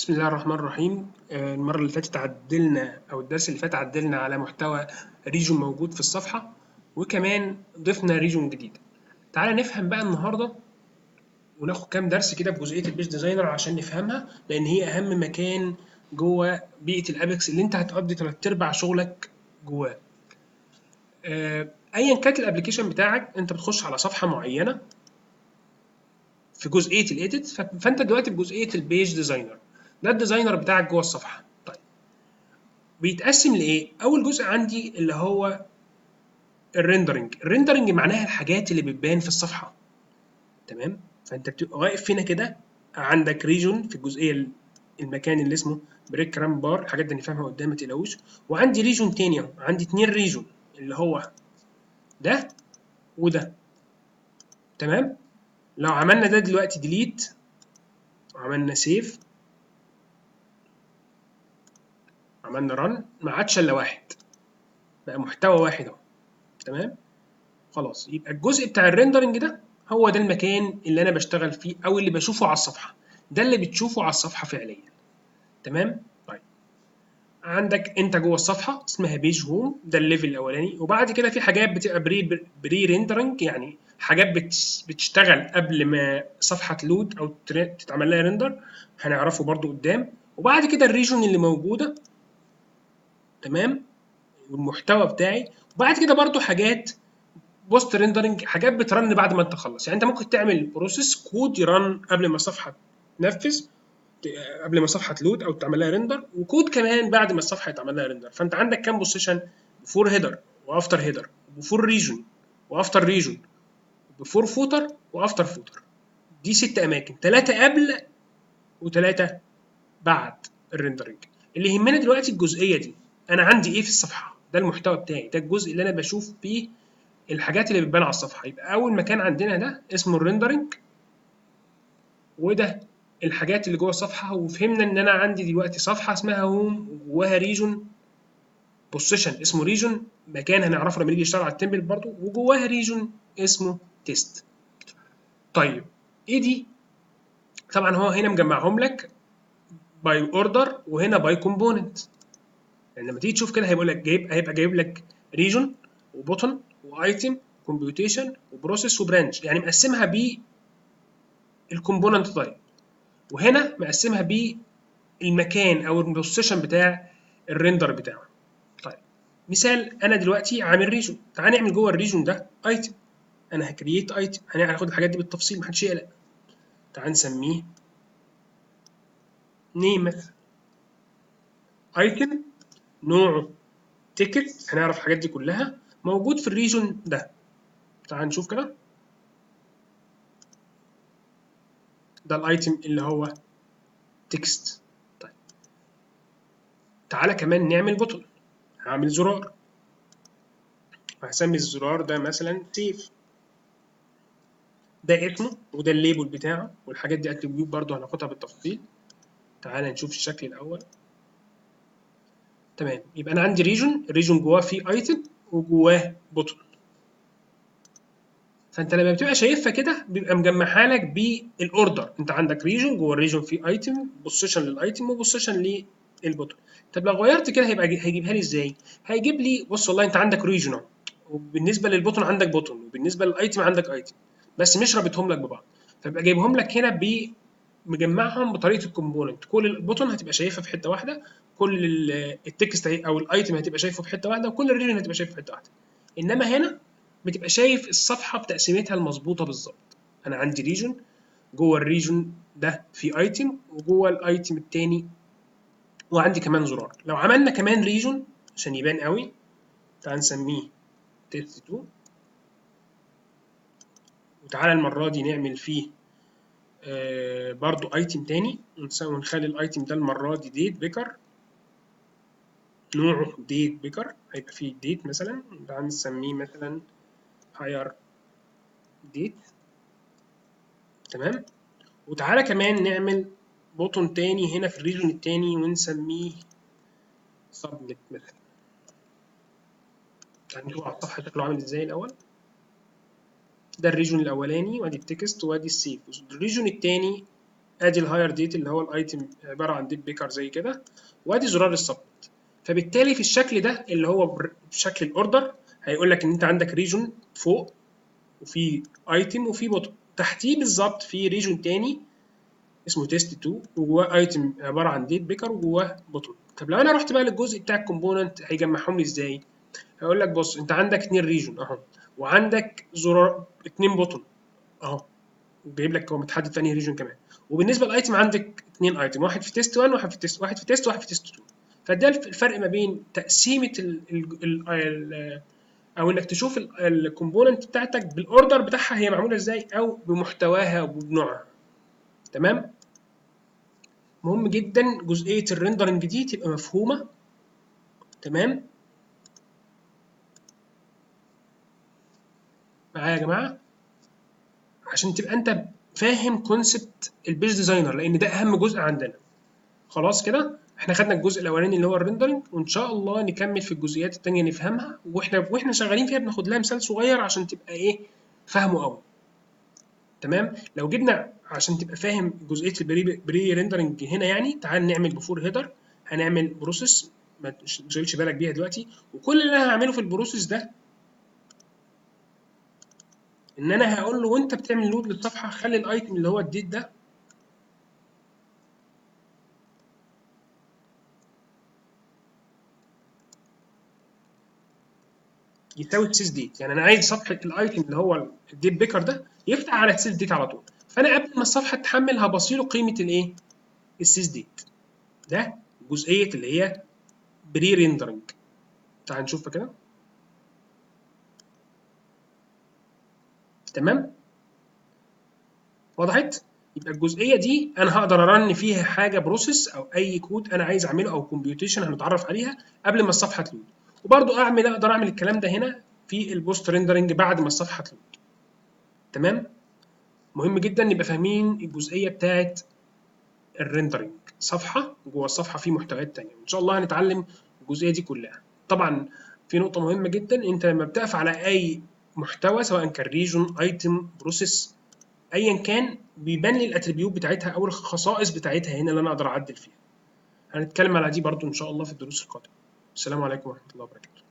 بسم الله الرحمن الرحيم. المرة اللي فاتت عدلنا أو الدرس اللي فات عدلنا على محتوى ريجون موجود في الصفحة، وكمان ضفنا ريجون جديد. تعالى نفهم بقى النهاردة وناخد كام درس كده في جزئية البيج ديزاينر عشان نفهمها، لأن هي أهم مكان جوه بيئة الأبيكس اللي أنت هتقضي تلات أرباع شغلك جواه. أيا كانت الأبلكيشن بتاعك، أنت بتخش على صفحة معينة في جزئية الإيديت، فأنت دلوقتي في جزئية البيج ديزاينر. ده الديزاينر بتاعك جوه الصفحة. طيب، بيتقسم لايه؟ اول جزء عندي اللي هو الريندرنج معناها الحاجات اللي بتبان في الصفحه. تمام؟ فانت بتبقى واقف هنا كده، عندك ريجون في الجزئيه المكان اللي اسمه بريك رام بار، الحاجات دي نفهمها قدام ما تقلقوش. وعندي ريجون تاني اهو، عندي اتنين ريجون اللي هو ده وده. تمام؟ لو عملنا ده دلوقتي ديليت وعملنا سيف، عملنا رن، ما عادش الا واحد، بقى محتوى واحد اهو. تمام؟ خلاص، يبقى الجزء بتاع الريندرنج ده هو ده المكان اللي انا بشتغل فيه او اللي بشوفه على الصفحه، ده اللي بتشوفه على الصفحه فعليا. تمام؟ طيب، عندك انت جوه الصفحه اسمها بيج هوم، ده الليفل الاولاني، وبعد كده في حاجات بتبقى بري ريندرنج، يعني حاجات بتشتغل قبل ما صفحه تلود او تتعمل لها ريندر، هنعرفه برضو قدام. وبعد كده الريجون اللي موجوده، تمام، والمحتوى بتاعي. وبعد كده برضو حاجات بوست ريندرنج، حاجات بترن بعد ما انت تخلص. يعني انت ممكن تعمل بروسيس كود يرن قبل ما الصفحه تنفذ، قبل ما الصفحه تلود او تعمل لها ريندر، وكود كمان بعد ما الصفحه يتعمل لها ريندر. فانت عندك كام بوزيشن؟ بفور هيدر وافتر هيدر، بفور ريجون وافتر ريجون، بفور فوتر وافتر فوتر. دي ست اماكن، ثلاثه قبل وثلاثه بعد الريندرنج. اللي يهمنا دلوقتي الجزئيه دي، انا عندي ايه في الصفحه، ده المحتوى بتاعي، ده الجزء اللي انا بشوف بيه الحاجات اللي بتبان على الصفحه. يبقى اول مكان عندنا ده اسمه الريندرنج، وده الحاجات اللي جوه الصفحه. وفهمنا ان انا عندي دلوقتي صفحه اسمها هوم وجواها ريجون، بوزيشن اسمه ريجون، مكان هنعرفه لما نيجي نشتغل على التمبل برضه، وجواها ريجون اسمه تيست. طيب، ايه دي؟ طبعا هو هنا مجمعهم لك باي اوردر وهنا باي كومبوننت. يعني لما تيجي تشوف كده هيبقى جايب لك ريجون وبوتن وايتم كومبيوتيشن وبروسيس وبرانش، يعني مقسمها بالكومبوننت تايب، وهنا مقسمها بالمكان او البوزيشن بتاع الريندر بتاعه. طيب، مثال، انا دلوقتي عامل ريجون، تعال نعمل جوه الريجون ده ايتم. انا هكرييت ايتم، هناخد الحاجات دي بالتفصيل، محدش يقلق. تعال نسميه نيم مثلا، ايتم نوعه تيكت، هنعرف الحاجات دي كلها موجود في الريجون ده. تعال نشوف كده، ده الايتم اللي هو تكست. طيب، تعالى كمان نعمل بوتن، هعمل زرار، وهسمي الزرار ده مثلا سيف، ده اسمه وده الليبل بتاعه، والحاجات دي اتريبيوت برضه هناخدها بالتفصيل. تعال نشوف الشكل الاول. تمام، يبقى انا عندي ريجون، الريجون جواه فيه ايتم وجواه بوتن. فانت لما بتبقى شايفها كده بيبقى مجمعها لك بالاوردر، انت عندك ريجون، جوه الريجون فيه ايتم، بوزيشن للايتم وبوزيشن للبوتن. طب لو غيرت كده هيجيبها لي ازاي؟ هيجيب لي، بص والله انت عندك ريجون اهو، وبالنسبه للبوتن عندك بوتن، وبالنسبه للايتم عندك ايتم، بس مش رابطهم لك ببعض. فيبقى جايبهم لك هنا مجمعهم بطريقه الكومبوننت. كل البوتن هتبقى شايفها في حته واحده، كل التكست او الايتم هتبقى شايفه في حته واحده، وكل الريجن هتبقى شايفه في حته واحده. انما هنا بتبقى شايف الصفحه بتقسيمتها المظبوطه بالظبط. انا عندي ريجن، جوه الريجن ده في ايتم، وجوه الايتم الثاني، وعندي كمان زرار. لو عملنا كمان ريجن عشان يبان قوي، تعال نسميه تيست 2، وتعالى المره دي نعمل فيه برضو ايتم تاني، ونخلي الايتم ده المره دي ديت بيكر، نوعه ديت بيكر، هيبقى فيه ديت مثلا، تعال نسميه مثلا هاير ديت. تمام، وتعالى كمان نعمل بوتون تاني هنا في الريجون التاني ونسميه سبميت مثلا. تعال نشوف على الصفحه شكله عامل ازاي الاول. ده الريجون الاولاني، وادي التكست وادي السيف. الريجون التاني ادي الهاير ديت اللي هو الايتم عباره عن ديت بيكر زي كده، وادي زرار السبميت. فبالتالي في الشكل ده اللي هو بشكل الاوردر هيقول لك ان انت عندك ريجون فوق وفي ايتم وفي بوتون، تحتيه بالظبط في ريجون تاني اسمه تيست 2 وجواه ايتم عباره عن ديت بيكر وجواه بوتون. طب لو انا رحت بقى للجزء بتاع الكومبوننت هيجمعهم لي ازاي؟ هيقول لك بص انت عندك 2 ريجون اهو، وعندك زرار 2 بوتون اهو، جايب لك هو متحدد في انهي ريجون كمان. وبالنسبه للايتم عندك 2 ايتم، واحد في تيست 1 وواحد في تيست، واحد في تيست وواحد في تيست 2. فده الفرق ما بين تقسيمه او انك تشوف الكومبوننت بتاعتك بالاوردر بتاعها هي معموله ازاي او بمحتواها وبنوعها. تمام. مهم جدا جزئيه الريندرنج دي تبقى مفهومه. تمام معايا يا جماعه، عشان تبقى انت فاهم كونسبت البيج ديزاينر، لان ده اهم جزء عندنا. خلاص كده احنا خدنا الجزء الاولاني اللي هو الريندرنج، وان شاء الله نكمل في الجزئيات التانية نفهمها، واحنا شغالين فيها بناخد لها مثال صغير عشان تبقى ايه فاهمه قوي. تمام. لو جبنا عشان تبقى فاهم جزئيه البري ريندرنج هنا، يعني تعال نعمل بفور هيدر، هنعمل بروسيس ما تشغلش بالك بيها دلوقتي، وكل اللي انا هعمله في البروسيس ده ان انا هقول له وانت بتعمل لود للصفحه خلي الايتم اللي هو الديت ده يساوي السيس ديت. يعني انا عايز صفحه الايتم اللي هو الديت بيكر ده يفتح على السيس ديت على طول، فانا قبل ما الصفحه تحمل هبصيله قيمه الايه السيس ديت. ده جزئيه اللي هي بري ريندرنج. تعال نشوفها كده. تمام وضحت. يبقى الجزئيه دي انا هقدر ارن فيها حاجه بروسيس او اي كود انا عايز اعمله او كومبيوتيشن هنتعرف عليها قبل ما الصفحه تلود، وبرده اقدر اعمل الكلام ده هنا في البوست ريندرنج بعد ما الصفحه تلود. تمام. مهم جدا نبقى فاهمين الجزئيه بتاعت الريندرنج، صفحه جوه الصفحه في محتويات تانية، ان شاء الله هنتعلم الجزئيه دي كلها. طبعا في نقطه مهمه جدا، انت لما بتقف على اي محتوى سواء كان ريجون ايتم بروسيس ايا كان بيبان لي الاتريبيوت بتاعتها او الخصائص بتاعتها هنا اللي انا اقدر اعدل فيها. هنتكلم على دي برضو ان شاء الله في الدروس القادمه. السلام عليكم ورحمه الله وبركاته.